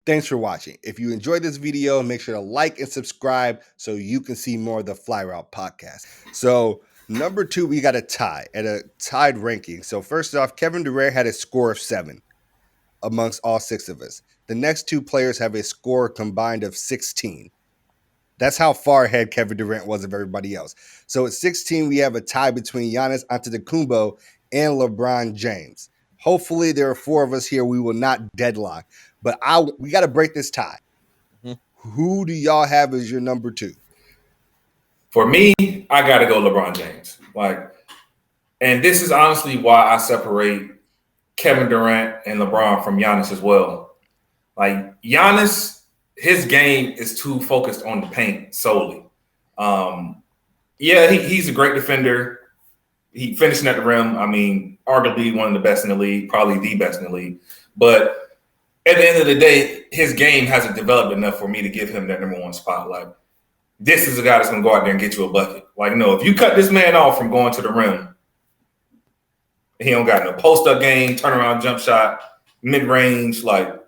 Thanks for watching. If you enjoyed this video, make sure to like and subscribe so you can see more of the Fly Route podcast. So number 2, we got a tie at a tied ranking. So first off, Kevin Durant had a score of 7 amongst all 6 of us. The next 2 players have a score combined of 16. That's how far ahead Kevin Durant was of everybody else. So at 16, we have a tie between Giannis Antetokounmpo and LeBron James. Hopefully there are 4 of us here. We will not deadlock. But we got to break this tie. Mm-hmm. Who do y'all have as your number 2? For me, I got to go LeBron James. And this is honestly why I separate Kevin Durant and LeBron from Giannis as well. Giannis, his game is too focused on the paint solely. He's a great defender. He finishing at the rim. I mean, arguably one of the best in the league, probably the best in the league. But at the end of the day, his game hasn't developed enough for me to give him that number 1 spot. This is a guy that's going to go out there and get you a bucket. No, if you cut this man off from going to the rim, he don't got no post-up game, turnaround jump shot, mid-range, then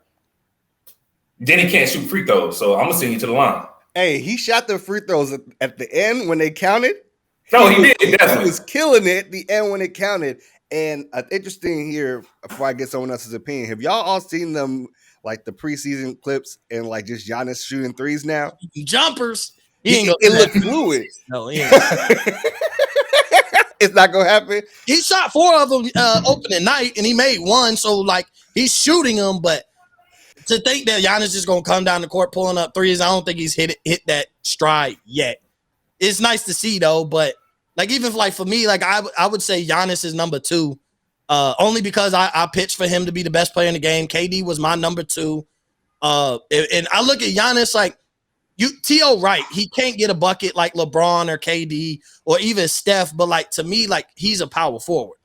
he can't shoot free throws. So I'm going to send you to the line. Hey, he shot the free throws at the end when they counted. No, he did. He was killing it at the end when it counted. And interesting here, before I get someone else's opinion, have y'all all seen them, the preseason clips and just Giannis shooting threes now? Jumpers. It looked fluid. No, he ain't. It's not going to happen. He shot 4 of them opening night, and he made 1. So, he's shooting them, but to think that Giannis is going to come down the court pulling up threes, I don't think he's hit that stride yet. It's nice to see, though, but even for me, I would say Giannis is number 2, only because I pitched for him to be the best player in the game. KD was my number 2. And I look at Giannis T.O. right. He can't get a bucket like LeBron or KD or even Steph, but to me, he's a power forward.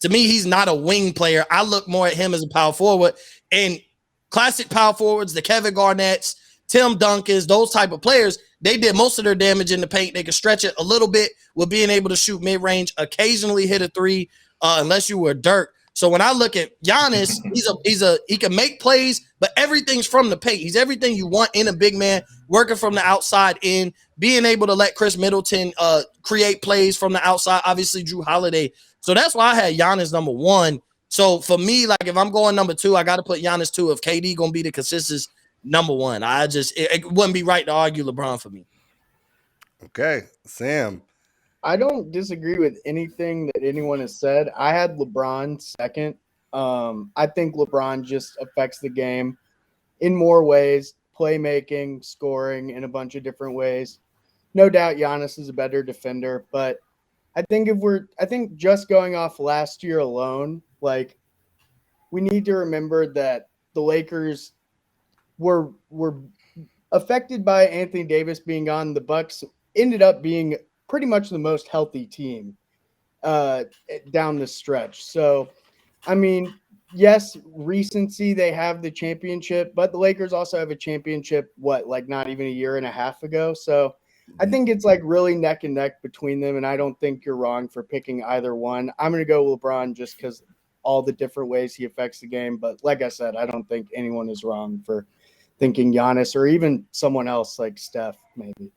To me, he's not a wing player. I look more at him as a power forward. And classic power forwards, the Kevin Garnett's, Tim Duncan's, those type of players, they did most of their damage in the paint. They could stretch it a little bit with being able to shoot mid-range, occasionally hit a 3, unless you were Dirk. So when I look at Giannis, he can make plays, but everything's from the paint. He's everything you want in a big man, working from the outside in, being able to let Chris Middleton create plays from the outside, obviously Drew Holiday. So that's why I had Giannis number 1. So for me, if I'm going number 2, I got to put Giannis 2. If KD going to be the consistent number 1, it wouldn't be right to argue LeBron for me. Okay, Sam. I don't disagree with anything that anyone has said. I had LeBron 2nd. I think LeBron just affects the game in more ways, playmaking, scoring in a bunch of different ways. No doubt Giannis is a better defender, but I think just going off last year alone, we need to remember that the Lakers were affected by Anthony Davis being gone. The Bucks ended up being pretty much the most healthy team down the stretch. So, I mean, yes, recency, they have the championship, but the Lakers also have a championship, not even a year and a half ago. So I think it's really neck and neck between them, and I don't think you're wrong for picking either one. I'm going to go LeBron just because all the different ways he affects the game. But like I said, I don't think anyone is wrong for thinking Giannis or even someone else like Steph, maybe.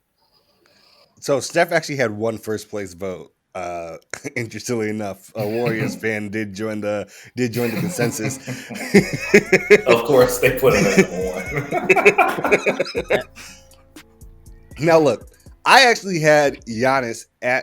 So Steph actually had 1 first place vote. Interestingly enough, a Warriors fan did join the consensus. Of course, they put him as number 1. Now look, I actually had Giannis at